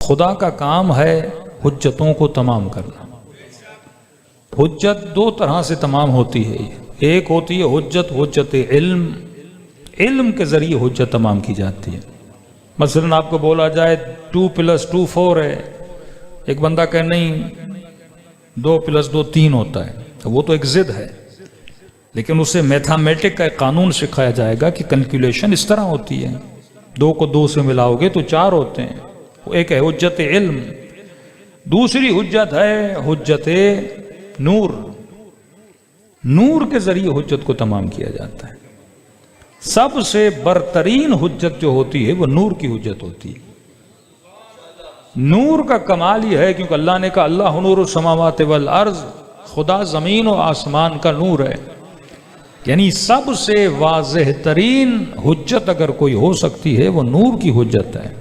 خدا کا کام ہے حجتوں کو تمام کرنا۔ حجت دو طرح سے تمام ہوتی ہے، ایک ہوتی ہے حجت علم، علم کے ذریعے حجت تمام کی جاتی ہے۔ مثلا آپ کو بولا جائے 2+2 4 ہے، ایک بندہ کہے نہیں 2+2 3 ہوتا ہے، تو وہ تو ایک ضد ہے، لیکن اسے میتھامیٹک کا ایک قانون سکھایا جائے گا کہ کیلکولیشن اس طرح ہوتی ہے، 2 کو 2 سے ملاؤ گے تو 4 ہوتے ہیں۔ ایک ہے حجت علم، دوسری حجت ہے حجت نور، نور کے ذریعے حجت کو تمام کیا جاتا ہے۔ سب سے برترین حجت جو ہوتی ہے وہ نور کی حجت ہوتی ہے۔ نور کا کمال یہ ہے کیونکہ اللہ نے کہا اللہ نور السماوات والارض، خدا زمین و آسمان کا نور ہے، یعنی سب سے واضح ترین حجت اگر کوئی ہو سکتی ہے وہ نور کی حجت ہے۔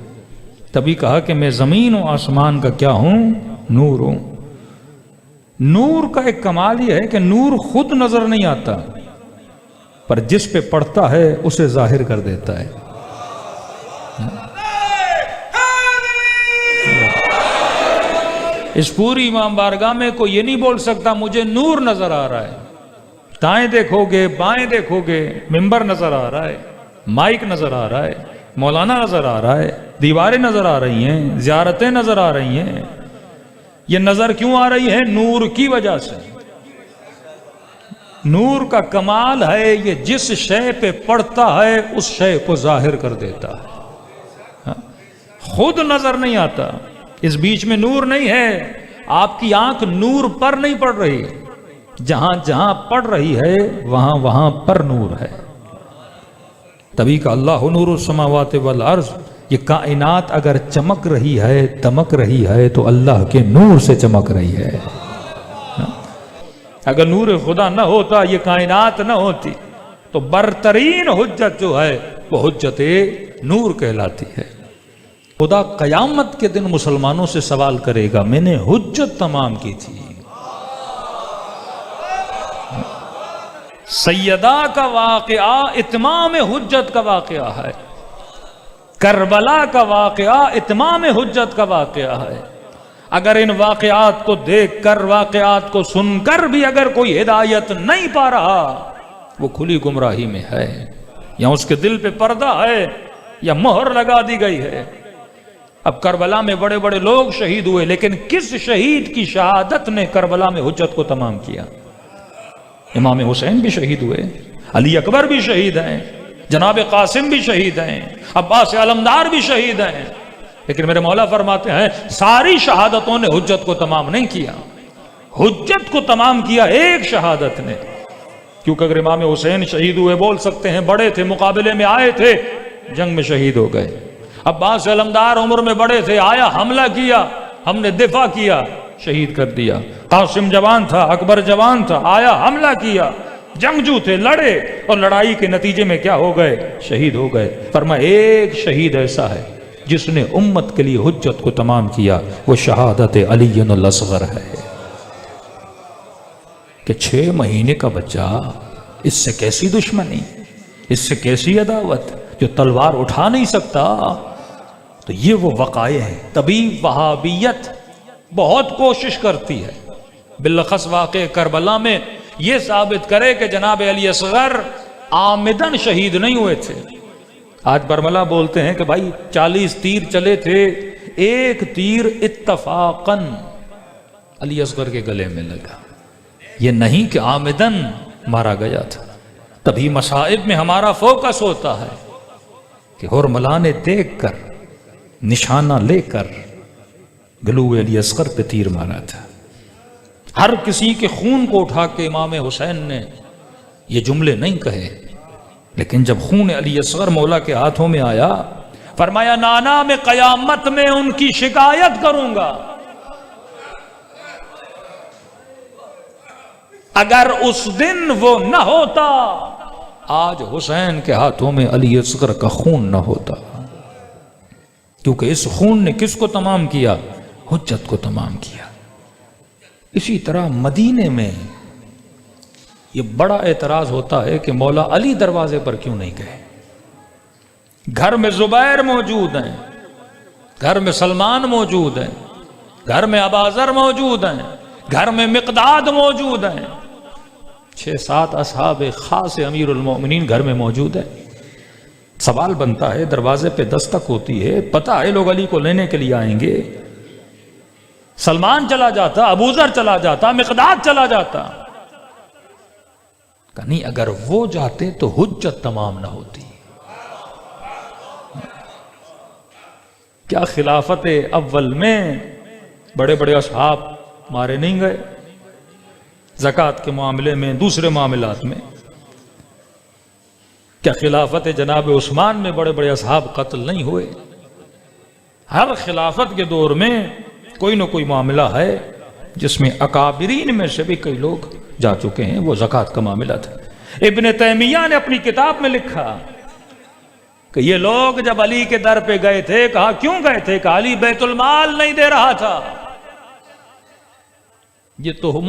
تبھی کہا کہ میں زمین و آسمان کا کیا ہوں؟ نور ہوں۔ نور کا ایک کمال یہ ہے کہ نور خود نظر نہیں آتا، پر جس پہ پڑتا ہے اسے ظاہر کر دیتا ہے۔ اس پوری امام بارگاہ میں کوئی یہ نہیں بول سکتا مجھے نور نظر آ رہا ہے۔ دائیں دیکھو گے، بائیں دیکھو گے، ممبر نظر آ رہا ہے، مائک نظر آ رہا ہے، مولانا نظر آ رہا ہے، دیواریں نظر آ رہی ہیں، زیارتیں نظر آ رہی ہیں۔ یہ نظر کیوں آ رہی ہے؟ نور کی وجہ سے۔ نور کا کمال ہے یہ جس شے پہ پڑتا ہے اس شے کو ظاہر کر دیتا ہے، خود نظر نہیں آتا۔ اس بیچ میں نور نہیں ہے، آپ کی آنکھ نور پر نہیں پڑ رہی، جہاں جہاں پڑ رہی ہے وہاں وہاں پر نور ہے۔ تبھی کہ اللہ نور السماوات والارض، یہ کائنات اگر چمک رہی ہے، دمک رہی ہے تو اللہ کے نور سے چمک رہی ہے۔ اگر نور خدا نہ ہوتا، یہ کائنات نہ ہوتی، تو برترین حجت جو ہے وہ حجت نور کہلاتی ہے۔ خدا قیامت کے دن مسلمانوں سے سوال کرے گا میں نے حجت تمام کی تھی۔ سیدہ کا واقعہ اتمام حجت کا واقعہ ہے، کربلا کا واقعہ اتمام حجت کا واقعہ ہے۔ اگر ان واقعات کو دیکھ کر، واقعات کو سن کر بھی اگر کوئی ہدایت نہیں پا رہا، وہ کھلی گمراہی میں ہے، یا اس کے دل پہ پردہ ہے یا مہر لگا دی گئی ہے۔ اب کربلا میں بڑے بڑے لوگ شہید ہوئے، لیکن کس شہید کی شہادت نے کربلا میں حجت کو تمام کیا؟ امام حسین بھی شہید ہوئے، علی اکبر بھی شہید ہیں، جناب قاسم بھی شہید ہیں، عباس علمدار بھی شہید ہیں، لیکن میرے مولا فرماتے ہیں ساری شہادتوں نے حجت کو تمام نہیں کیا، حجت کو تمام کیا ایک شہادت نے۔ کیونکہ اگر امام حسین شہید ہوئے، بول سکتے ہیں بڑے تھے، مقابلے میں آئے تھے، جنگ میں شہید ہو گئے۔ عباس علمدار عمر میں بڑے تھے، آیا حملہ کیا، ہم نے دفاع کیا، شہید کر دیا۔ قاسم جوان تھا، اکبر جوان تھا، آیا حملہ کیا، جنگجو تھے، لڑے، اور لڑائی کے نتیجے میں کیا ہو گئے؟ شہید ہو گئے۔ فرمایا ایک شہید ایسا ہے جس نے امت کے لیے حجت کو تمام کیا، وہ شہادت علی الاصغر ہے۔ کہ 6 مہینے کا بچہ، اس سے کیسی دشمنی، اس سے کیسی عداوت، جو تلوار اٹھا نہیں سکتا، تو یہ وہ وقائع ہیں۔ تبھی وہابیت بہت کوشش کرتی ہے بالخص واقع کربلا میں یہ ثابت کرے کہ جناب علی اصغر عامدن شہید نہیں ہوئے تھے۔ آج برملا بولتے ہیں کہ بھائی 40 تیر چلے تھے، ایک تیر اتفاقاً علی اصغر کے گلے میں لگا، یہ نہیں کہ عامدن مارا گیا تھا۔ تبھی مصائب میں ہمارا فوکس ہوتا ہے کہ حرملا نے دیکھ کر، نشانہ لے کر گلو علی اصغر پہ تیر مارا تھا۔ ہر کسی کے خون کو اٹھا کے امام حسین نے یہ جملے نہیں کہے، لیکن جب خون علی اصغر مولا کے ہاتھوں میں آیا، فرمایا نانا میں قیامت میں ان کی شکایت کروں گا، اگر اس دن وہ نہ ہوتا، آج حسین کے ہاتھوں میں علی اصغر کا خون نہ ہوتا۔ کیونکہ اس خون نے کس کو تمام کیا؟ حجت کو تمام کیا۔ اسی طرح مدینے میں یہ بڑا اعتراض ہوتا ہے کہ مولا علی دروازے پر کیوں نہیں گئے؟ گھر میں زبیر موجود ہیں، گھر میں سلمان موجود ہیں، گھر میں اباذر موجود ہیں، گھر میں مقداد موجود ہیں، 6-7 اصحاب خاص امیر المومنین گھر میں موجود ہیں۔ سوال بنتا ہے، دروازے پہ دستک ہوتی ہے، پتہ ہے لوگ علی کو لینے کے لیے آئیں گے، سلمان چلا جاتا، ابوذر چلا جاتا، مقداد چلا جاتا، کہ نہیں اگر وہ جاتے تو حجت تمام نہ ہوتی۔ کیا خلافت اول میں بڑے بڑے اصحاب مارے نہیں گئے؟ زکوٰۃ کے معاملے میں، دوسرے معاملات میں کیا خلافت جناب عثمان میں بڑے بڑے اصحاب قتل نہیں ہوئے؟ ہر خلافت کے دور میں کوئی نہ کوئی معاملہ ہے جس میں اکابرین میں سے بھی کئی لوگ جا چکے ہیں، وہ زکوٰۃ کا معاملہ تھا۔ ابن تیمیہ نے اپنی کتاب میں لکھا کہ یہ لوگ جب علی کے در پہ گئے تھے، کہا کیوں گئے تھے؟ کہ علی بیت المال نہیں دے رہا تھا۔ یہ تو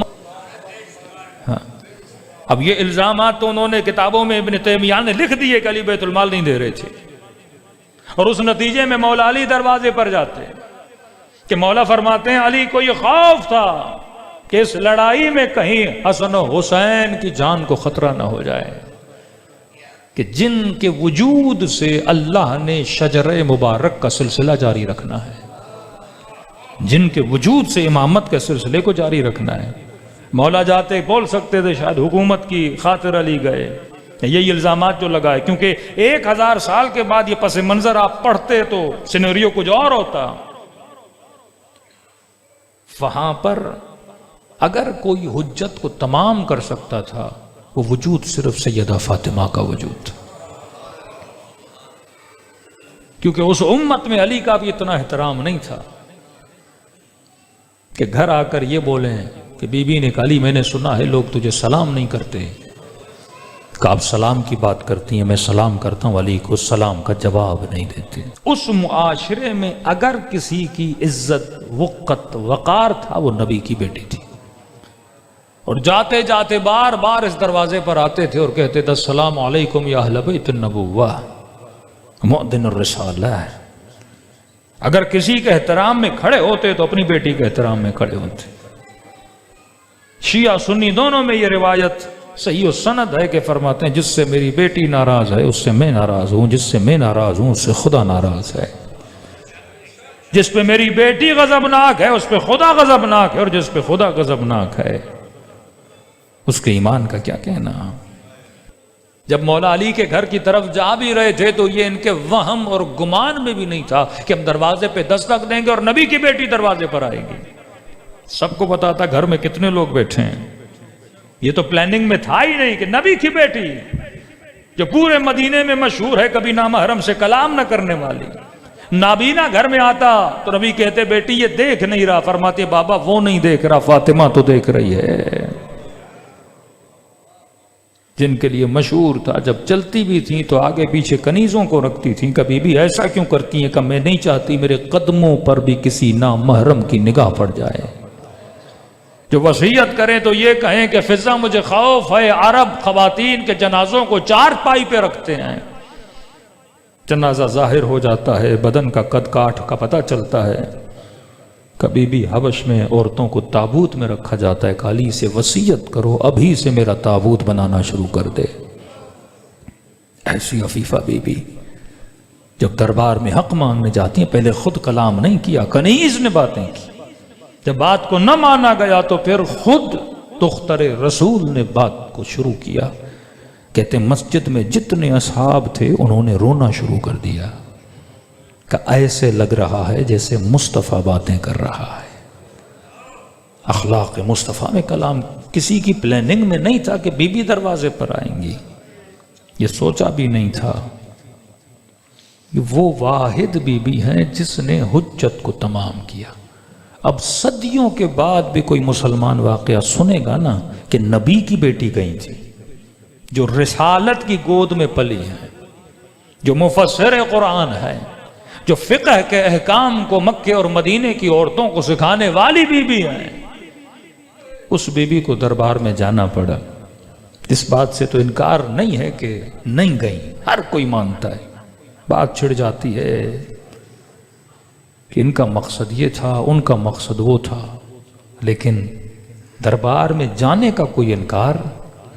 ہاں، اب یہ الزامات تو انہوں نے کتابوں میں ابن تیمیہ نے لکھ دیے کہ علی بیت المال نہیں دے رہے تھے، اور اس نتیجے میں مولا علی دروازے پر جاتے کہ مولا فرماتے ہیں علی کو یہ خوف تھا کہ اس لڑائی میں کہیں حسن و حسین کی جان کو خطرہ نہ ہو جائے، کہ جن کے وجود سے اللہ نے شجر مبارک کا سلسلہ جاری رکھنا ہے، جن کے وجود سے امامت کے سلسلے کو جاری رکھنا ہے۔ مولا جاتے بول سکتے تھے شاید حکومت کی خاطر علی گئے، یہی الزامات جو لگائے، کیونکہ 1000 سال کے بعد یہ پس منظر آپ پڑھتے تو سینیریو کچھ اور ہوتا۔ وہاں پر اگر کوئی حجت کو تمام کر سکتا تھا، وہ وجود صرف سیدہ فاطمہ کا وجود، کیونکہ اس امت میں علی کا بھی اتنا احترام نہیں تھا کہ گھر آ کر یہ بولیں کہ بی بی نے کہا علی میں نے سنا ہے لوگ تجھے سلام نہیں کرتے، کہ آپ سلام کی بات کرتی ہیں، میں سلام کرتا ہوں، علی کو سلام کا جواب نہیں دیتے۔ اس معاشرے میں اگر کسی کی عزت، وقت، وقار تھا، وہ نبی کی بیٹی تھی، اور جاتے جاتے بار بار اس دروازے پر آتے تھے اور کہتے تھے السلام علیکم یا اہل بیت النبوہ مؤذن الرسالہ۔ اگر کسی کے احترام میں کھڑے ہوتے تو اپنی بیٹی کے احترام میں کھڑے ہوتے۔ شیعہ سنی دونوں میں یہ روایت صحیح و سند ہے کہ فرماتے ہیں جس سے میری بیٹی ناراض ہے اس سے میں ناراض ہوں، جس سے میں ناراض ہوں اس سے خدا ناراض ہے، جس پہ میری بیٹی غضبناک ہے اس پہ خدا غضبناک ہے، اور جس پہ خدا غضبناک ہے اس کے ایمان کا کیا کہنا۔ جب مولا علی کے گھر کی طرف جا بھی رہے تھے تو یہ ان کے وہم اور گمان میں بھی نہیں تھا کہ ہم دروازے پہ دستک دیں گے اور نبی کی بیٹی دروازے پر آئے گی۔ سب کو پتا تھا گھر میں کتنے لوگ بیٹھے ہیں، یہ تو پلاننگ میں تھا ہی نہیں کہ نبی کی بیٹی جو پورے مدینے میں مشہور ہے کبھی نامحرم سے کلام نہ کرنے والی، نابینا گھر میں آتا تو نبی کہتے بیٹی یہ دیکھ نہیں رہا، فرماتے بابا وہ نہیں دیکھ رہا، فاطمہ تو دیکھ رہی ہے۔ جن کے لیے مشہور تھا جب چلتی بھی تھیں تو آگے پیچھے کنیزوں کو رکھتی تھیں، کبھی بھی ایسا کیوں کرتی ہیں کہ میں نہیں چاہتی میرے قدموں پر بھی کسی نامحرم کی نگاہ پڑ جائے۔ جو وصیت کریں تو یہ کہیں کہ فضا مجھے خوف ہے، عرب خواتین کے جنازوں کو 4 پائی پہ رکھتے ہیں، جنازہ ظاہر ہو جاتا ہے، بدن کا قد کاٹھ کا پتہ چلتا ہے۔ کبھی بھی حبش میں عورتوں کو تابوت میں رکھا جاتا ہے، علی سے وصیت کرو ابھی سے میرا تابوت بنانا شروع کر دے۔ ایسی عفیفہ بی بی جب دربار میں حق مانگنے جاتی ہیں پہلے خود کلام نہیں کیا، کنیز نے باتیں کی، جب بات کو نہ مانا گیا تو پھر خود تختر رسول نے بات کو شروع کیا۔ کہتے ہیں مسجد میں جتنے اصحاب تھے انہوں نے رونا شروع کر دیا کہ ایسے لگ رہا ہے جیسے مصطفیٰ باتیں کر رہا ہے۔ اخلاق مصطفیٰ میں کلام، کسی کی پلاننگ میں نہیں تھا کہ بی بی دروازے پر آئیں گی، یہ سوچا بھی نہیں تھا۔ وہ واحد بی بی ہیں جس نے حجت کو تمام کیا۔ اب صدیوں کے بعد بھی کوئی مسلمان واقعہ سنے گا نا کہ نبی کی بیٹی گئی تھی، جو رسالت کی گود میں پلی ہے، جو مفسر قرآن ہے، جو فقہ کے احکام کو مکے اور مدینے کی عورتوں کو سکھانے والی بی بی ہے، اس بی بی کو دربار میں جانا پڑا۔ اس بات سے تو انکار نہیں ہے کہ نہیں گئی، ہر کوئی مانتا ہے۔ بات چھڑ جاتی ہے، کہ ان کا مقصد یہ تھا، ان کا مقصد وہ تھا، لیکن دربار میں جانے کا کوئی انکار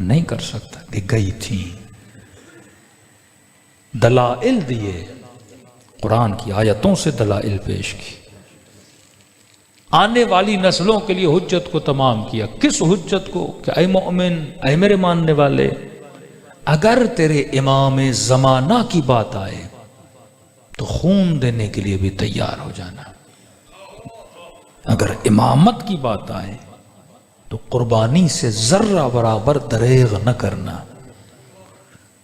نہیں کر سکتا کہ گئی تھی. دلائل دیے، قرآن کی آیتوں سے دلائل پیش کی، آنے والی نسلوں کے لیے حجت کو تمام کیا. کس حجت کو؟ کہ اے مومن، اے میرے ماننے والے، اگر تیرے امام زمانہ کی بات آئے تو خون دینے کے لیے بھی تیار ہو جانا. اگر امامت کی بات آئے تو قربانی سے ذرہ برابر دریغ نہ کرنا.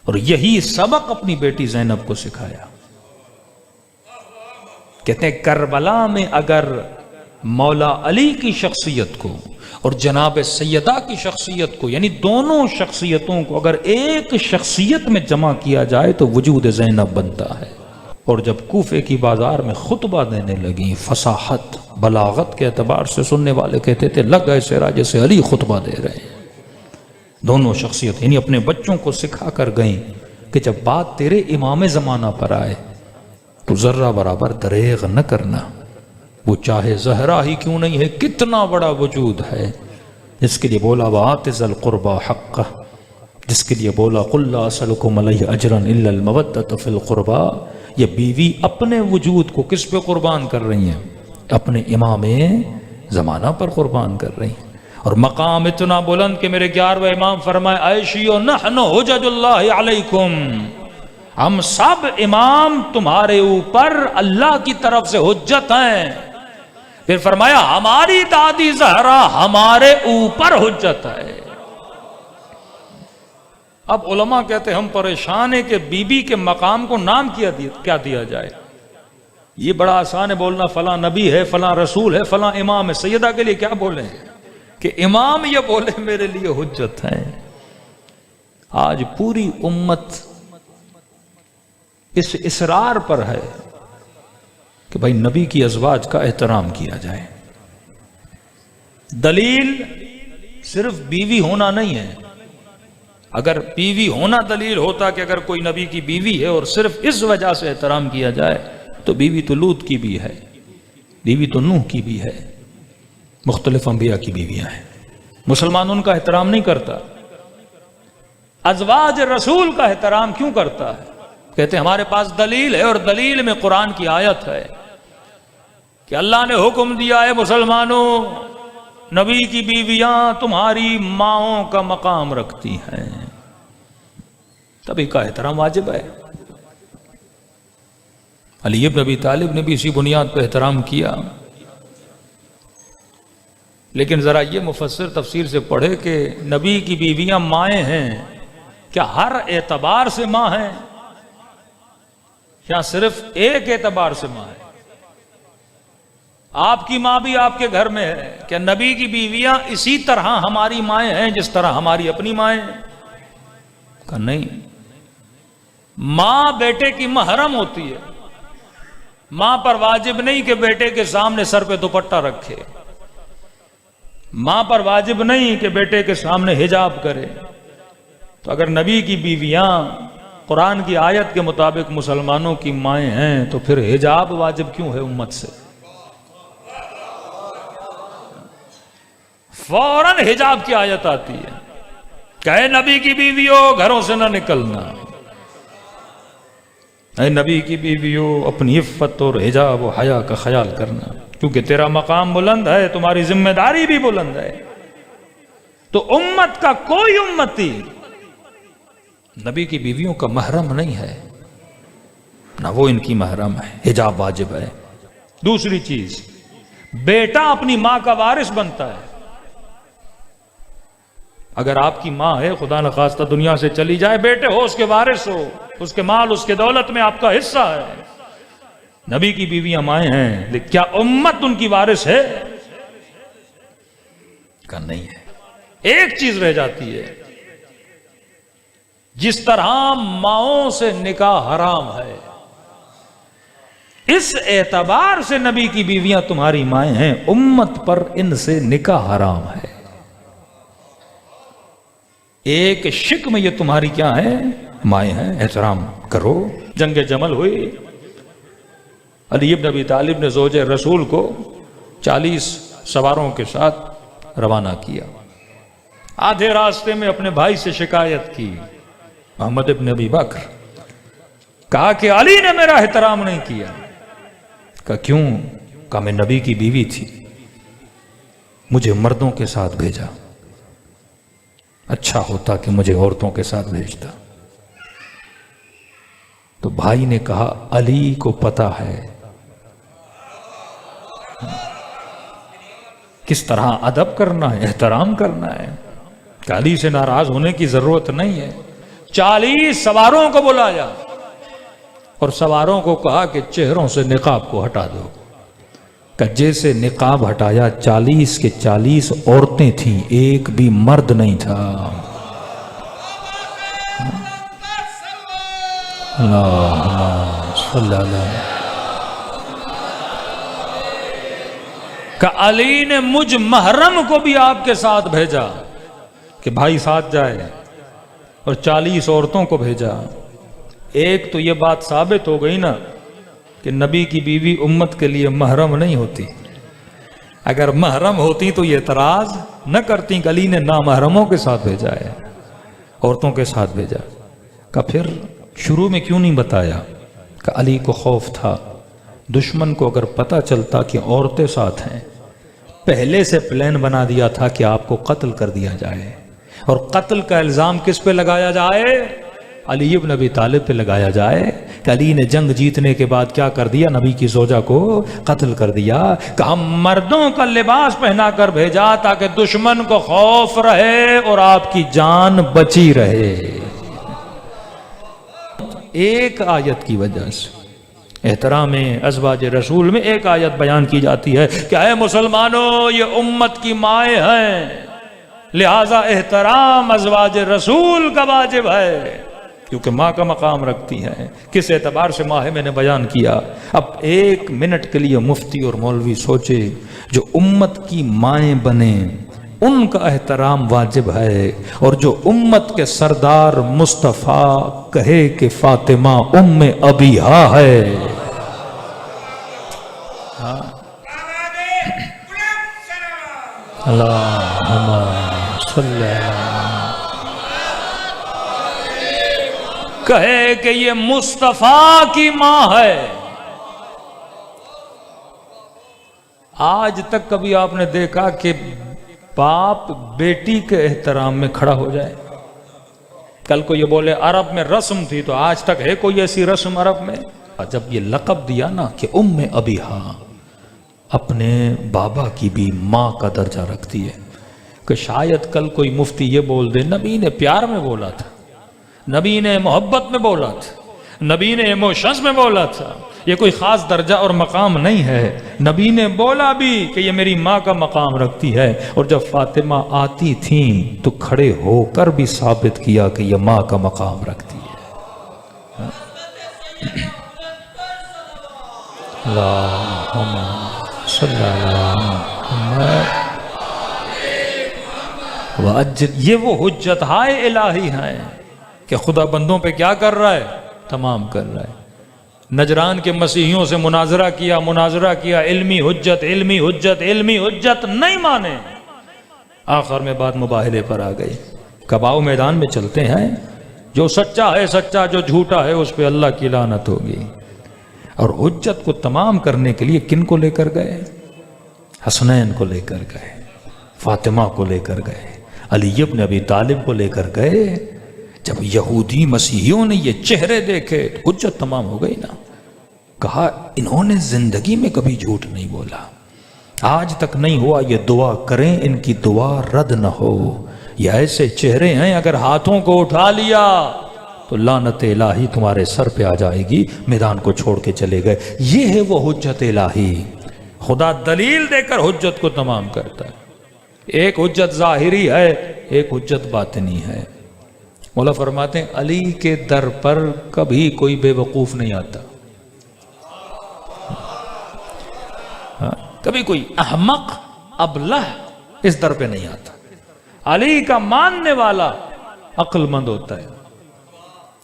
اور یہی سبق اپنی بیٹی زینب کو سکھایا. کہتے ہیں کربلا میں اگر مولا علی کی شخصیت کو اور جناب سیدہ کی شخصیت کو، یعنی دونوں شخصیتوں کو اگر ایک شخصیت میں جمع کیا جائے تو وجود زینب بنتا ہے. اور جب کوفے کی بازار میں خطبہ دینے لگیں، فصاحت بلاغت کے اعتبار سے سننے والے کہتے تھے لگ ایسے را جیسے علی خطبہ دے رہے ہیں. دونوں شخصیت یعنی اپنے بچوں کو سکھا کر گئیں کہ جب بات تیرے امام زمانہ پر آئے تو ذرہ برابر دریغ نہ کرنا. وہ چاہے زہرا ہی کیوں نہیں ہے، کتنا بڑا وجود ہے، جس کے لیے بولا وآت ذی القربى حقہ، جس کے لیے بولا قل لا اسألکم علیہ اجرا الا المودۃ فی القربى. یہ بیوی اپنے وجود کو کس پہ قربان کر رہی ہیں؟ اپنے امام زمانہ پر قربان کر رہی ہیں. اور مقام اتنا بلند کہ میرے 11ویں امام فرمائے عائشیو نحن حجج اللہ علیکم، ہم سب امام تمہارے اوپر اللہ کی طرف سے حجت ہیں. پھر فرمایا ہماری دادی زہرا ہمارے اوپر حجت ہے. اب علماء کہتے ہیں ہم پریشان ہیں کہ بی بی کے مقام کو نام کیا دیا جائے. یہ بڑا آسان ہے بولنا فلاں نبی ہے، فلاں رسول ہے، فلاں امام ہے. سیدہ کے لیے کیا بولیں کہ امام یہ بولے میرے لیے حجت ہے. آج پوری امت اس اصرار پر ہے کہ بھائی نبی کی ازواج کا احترام کیا جائے. دلیل صرف بیوی ہونا نہیں ہے. اگر بیوی ہونا دلیل ہوتا کہ اگر کوئی نبی کی بیوی ہے اور صرف اس وجہ سے احترام کیا جائے تو بیوی تو لوط کی بھی ہے، بیوی تو نوح کی بھی ہے، مختلف انبیاء کی بیویاں ہیں. مسلمان ان کا احترام نہیں کرتا. ازواج رسول کا احترام کیوں کرتا ہے؟ کہتے ہیں ہمارے پاس دلیل ہے، اور دلیل میں قرآن کی آیت ہے کہ اللہ نے حکم دیا ہے مسلمانوں نبی کی بیویاں تمہاری ماؤں کا مقام رکھتی ہیں، تبھی کا احترام واجب ہے. علی بن ابی طالب نے بھی اسی بنیاد پہ احترام کیا. لیکن ذرا یہ مفسر تفسیر سے پڑھے کہ نبی کی بیویاں مائیں ہیں، کیا ہر اعتبار سے ماں ہیں یا صرف ایک اعتبار سے ماں ہے؟ آپ کی ماں بھی آپ کے گھر میں ہے. کیا نبی کی بیویاں اسی طرح ہماری مائیں ہیں جس طرح ہماری اپنی مائیں ہیں؟ کہ نہیں. ماں بیٹے کی محرم ہوتی ہے. ماں پر واجب نہیں کہ بیٹے کے سامنے سر پہ دوپٹہ رکھے، ماں پر واجب نہیں کہ بیٹے کے سامنے حجاب کرے. تو اگر نبی کی بیویاں قرآن کی آیت کے مطابق مسلمانوں کی مائیں ہیں تو پھر حجاب واجب کیوں ہے امت سے؟ فوراً حجاب کی آیت آتی ہے کہ اے نبی کی بیویوں گھروں سے نہ نکلنا، اے نبی کی بیویوں اپنی عفت اور حجاب و حیا کا خیال کرنا، کیونکہ تیرا مقام بلند ہے، تمہاری ذمہ داری بھی بلند ہے. تو امت کا کوئی امتی نبی کی بیویوں کا محرم نہیں ہے، نہ وہ ان کی محرم ہے. حجاب واجب ہے. دوسری چیز، بیٹا اپنی ماں کا وارث بنتا ہے. اگر آپ کی ماں ہے خدا نخواستہ دنیا سے چلی جائے، بیٹے ہو اس کے وارث ہو، اس کے مال اس کے دولت میں آپ کا حصہ ہے. نبی کی بیویاں مائیں ہیں، لیکن کیا امت ان کی وارث ہے؟ کہ نہیں ہے. ایک چیز رہ جاتی ہے، جس طرح ماؤں سے نکاح حرام ہے، اس اعتبار سے نبی کی بیویاں تمہاری مائیں ہیں، امت پر ان سے نکاح حرام ہے. ایک شک میں یہ تمہاری کیا ہے؟ مائیں ہیں، احترام کرو. جنگ جمل ہوئی، علی بن ابی طالب نے زوج رسول کو 40 سواروں کے ساتھ روانہ کیا. آدھے راستے میں اپنے بھائی سے شکایت کی، محمد ابن ابی بکر. کہا کہ علی نے میرا احترام نہیں کیا. کہا کیوں؟ کہا میں نبی کی بیوی تھی، مجھے مردوں کے ساتھ بھیجا، اچھا ہوتا کہ مجھے عورتوں کے ساتھ بھیجتا. تو بھائی نے کہا علی کو پتا ہے کس طرح ادب کرنا ہے، احترام کرنا ہے، کہ علی سے ناراض ہونے کی ضرورت نہیں ہے. 40 سواروں کو بلایا اور سواروں کو کہا کہ چہروں سے نقاب کو ہٹا دو. کہ جیسے نقاب ہٹایا 40 کے 40 عورتیں تھیں، ایک بھی مرد نہیں تھا. اللہم صلی اللہ. کہ علی نے مجھ محرم کو بھی آپ کے ساتھ بھیجا کہ بھائی ساتھ جائے، اور 40 عورتوں کو بھیجا. ایک تو یہ بات ثابت ہو گئی نا کہ نبی کی بیوی امت کے لیے محرم نہیں ہوتی. اگر محرم ہوتی تو یہ اعتراض نہ کرتی کہ علی نے نامحرموں کے ساتھ بھیجا ہے، عورتوں کے ساتھ بھیجا. کہ پھر شروع میں کیوں نہیں بتایا؟ کہ علی کو خوف تھا دشمن کو اگر پتہ چلتا کہ عورتیں ساتھ ہیں، پہلے سے پلان بنا دیا تھا کہ آپ کو قتل کر دیا جائے. اور قتل کا الزام کس پہ لگایا جائے؟ علی بن ابی طالب پہ لگایا جائے کہ علی نے جنگ جیتنے کے بعد کیا کر دیا؟ نبی کی زوجہ کو قتل کر دیا. کہ ہم مردوں کا لباس پہنا کر بھیجا تاکہ دشمن کو خوف رہے اور آپ کی جان بچی رہے. ایک آیت کی وجہ سے احترام ازواج رسول میں ایک آیت بیان کی جاتی ہے کہ اے مسلمانوں، یہ امت کی مائیں ہیں، لہذا احترام ازواج رسول کا واجب ہے، کیونکہ ماں کا مقام رکھتی ہیں. کس اعتبار سے ماں ہے میں نے بیان کیا. اب 1 منٹ کے لیے مفتی اور مولوی سوچے، جو امت کی مائیں بنے ان کا احترام واجب ہے، اور جو امت کے سردار مصطفیٰ کہے کہ فاطمہ ام ابیہا ہے. اللہم صلی اللہ. کہے کہ یہ مصطفیٰ کی ماں ہے. آج تک کبھی آپ نے دیکھا کہ باپ بیٹی کے احترام میں کھڑا ہو جائے؟ کل کو یہ بولے عرب میں رسم تھی، تو آج تک ہے کوئی ایسی رسم عرب میں؟ جب یہ لقب دیا نا کہ ام ابیہا، اپنے بابا کی بھی ماں کا درجہ رکھتی ہے، کہ شاید کل کوئی مفتی یہ بول دے نبی نے پیار میں بولا تھا، نبی نے محبت میں بولا تھا، نبی نے ایموشنز میں بولا تھا، یہ کوئی خاص درجہ اور مقام نہیں ہے. نبی نے بولا بھی کہ یہ میری ماں کا مقام رکھتی ہے. اور جب فاطمہ آتی تھیں تو کھڑے ہو کر بھی ثابت کیا کہ یہ ماں کا مقام رکھتی ہے. اللہم صلی اللہ. یہ وہ حجت ہائے الہی ہیں کہ خدا بندوں پہ کیا کر رہا ہے؟ تمام کر رہا ہے. نجران کے مسیحیوں سے مناظرہ کیا، علمی حجت علمی حجت علمی حجت، نہیں مانے. آخر میں بات مباہلے پر آ گئی. کباؤ میدان میں چلتے ہیں، جو سچا ہے سچا، جو جھوٹا ہے اس پہ اللہ کی لعنت ہوگی. اور حجت کو تمام کرنے کے لیے کن کو لے کر گئے؟ حسنین کو لے کر گئے، فاطمہ کو لے کر گئے، علی بن ابی طالب کو لے کر گئے. جب یہودی مسیحیوں نے یہ چہرے دیکھے تو حجت تمام ہو گئی نا. کہا انہوں نے زندگی میں کبھی جھوٹ نہیں بولا، آج تک نہیں ہوا. یہ دعا کریں ان کی دعا رد نہ ہو. یہ ایسے چہرے ہیں اگر ہاتھوں کو اٹھا لیا تو لعنت الہی تمہارے سر پہ آ جائے گی. میدان کو چھوڑ کے چلے گئے. یہ ہے وہ حجت الہی. خدا دلیل دے کر حجت کو تمام کرتا ہے. ایک حجت ظاہری ہے، ایک حجت باطنی ہے. مولا فرماتے ہیں علی کے در پر کبھی کوئی بے وقوف نہیں آتا، کبھی کوئی احمق ابلہ اس در پہ نہیں آتا. علی کا ماننے والا عقل مند ہوتا ہے.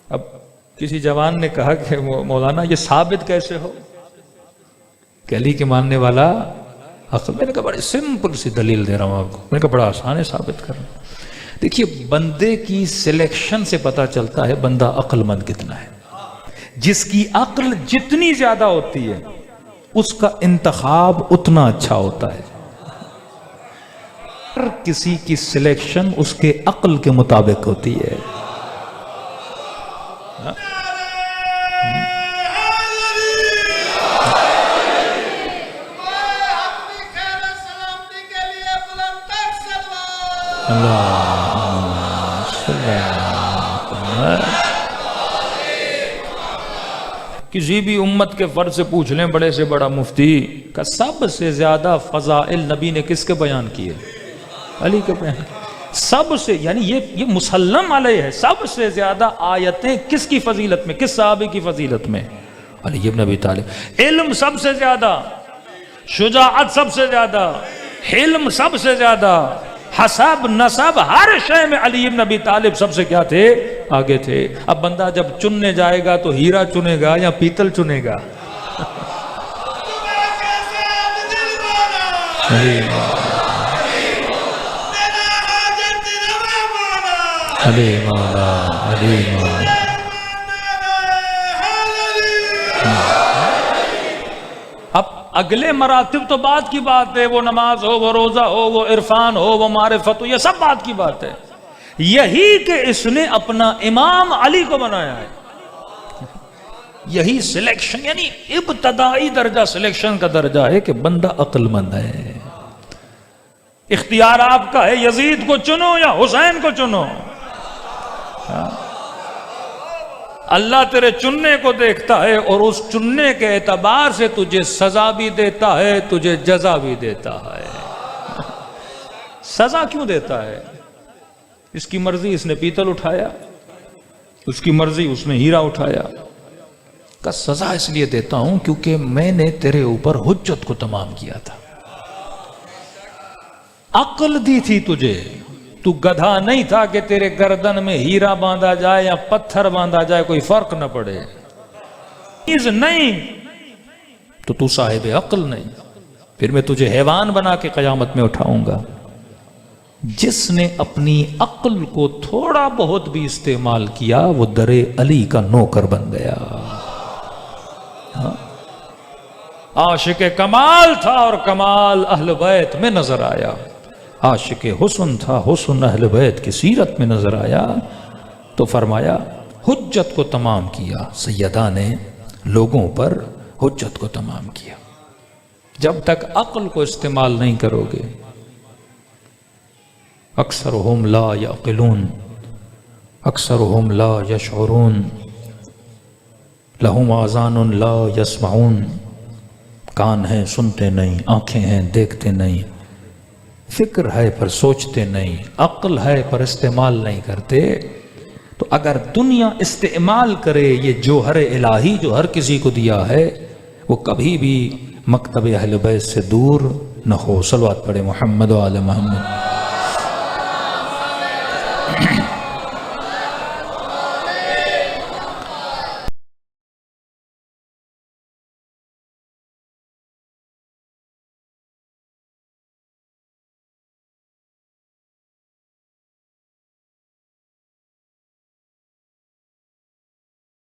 اب کسی جوان نے کہا کہ مولانا یہ ثابت کیسے ہو؟ کہ علی کے ماننے والا عقل. میں نے کہا بڑی سمپل سی دلیل دے رہا ہوں آپ کو. میں نے کہا بڑا آسان ہے ثابت کرنا. دیکھیے بندے کی سلیکشن سے پتہ چلتا ہے بندہ عقل مند کتنا ہے. جس کی عقل جتنی زیادہ ہوتی ہے اس کا انتخاب اتنا اچھا ہوتا ہے. ہر کسی کی سلیکشن اس کے عقل کے مطابق ہوتی ہے. کسی بھی امت کے فرد سے پوچھ لیں بڑے سے بڑا مفتی کا سب سے زیادہ فضائل نبی نے کس کے بیان کیے؟ علی کے بیان. سب سے یعنی یہ مسلم علیہ ہے. سب سے زیادہ آیتیں کس کی فضیلت میں؟ کس صحابی کی فضیلت میں؟ علی ابن ابی طالب. علم سب سے زیادہ، شجاعت سب سے زیادہ، حلم سب سے زیادہ، حسب نسب ہر شے میں علی ابن ابی طالب سب سے کیا تھے؟ آگے تھے. اب بندہ جب چننے جائے گا تو ہیرا چنے گا یا پیتل چنے گا؟ علی مولا، علی مولا. اب اگلے مراتب تو بات کی بات ہے، وہ نماز ہو، وہ روزہ ہو، وہ عرفان ہو، وہ معرفت ہو، یہ سب بات کی بات ہے. یہی کہ اس نے اپنا امام علی کو بنایا ہے. یہی سلیکشن، یعنی ابتدائی درجہ سلیکشن کا درجہ ہے کہ بندہ عقل مند ہے. اختیار آپ کا ہے، یزید کو چنو یا حسین کو چنو. اللہ تیرے چننے کو دیکھتا ہے اور اس چننے کے اعتبار سے تجھے سزا بھی دیتا ہے، تجھے جزا بھی دیتا ہے. سزا کیوں دیتا ہے؟ اس کی مرضی اس نے پیتل اٹھایا، اس کی مرضی اس نے ہیرا اٹھایا. کا سزا اس لیے دیتا ہوں کیونکہ میں نے تیرے اوپر حجت کو تمام کیا تھا. عقل دی تھی تجھے، تو گدھا نہیں تھا کہ تیرے گردن میں ہیرا باندھا جائے یا پتھر باندھا جائے کوئی فرق نہ پڑے. چیز نہیں تو تو صاحب عقل نہیں. پھر میں تجھے حیوان بنا کے قیامت میں اٹھاؤں گا. جس نے اپنی عقل کو تھوڑا بہت بھی استعمال کیا وہ در علی کا نوکر بن گیا. عاشق کمال تھا اور کمال اہل بیت میں نظر آیا. عاشق حسن تھا، حسن اہل بیت کی سیرت میں نظر آیا. تو فرمایا حجت کو تمام کیا. سیدہ نے لوگوں پر حجت کو تمام کیا. جب تک عقل کو استعمال نہیں کرو گے. اکثرهم لا یعقلون، اکثرهم لا یشعرون، لہم آذان لا یسمعون. کان ہیں سنتے نہیں، آنکھیں ہیں دیکھتے نہیں، فکر ہے پر سوچتے نہیں، عقل ہے پر استعمال نہیں کرتے. تو اگر دنیا استعمال کرے یہ جوہر الہی جو ہر کسی کو دیا ہے، وہ کبھی بھی مکتب اہل بیت سے دور نہ ہو. صلوات پڑھے محمد و آل محمد.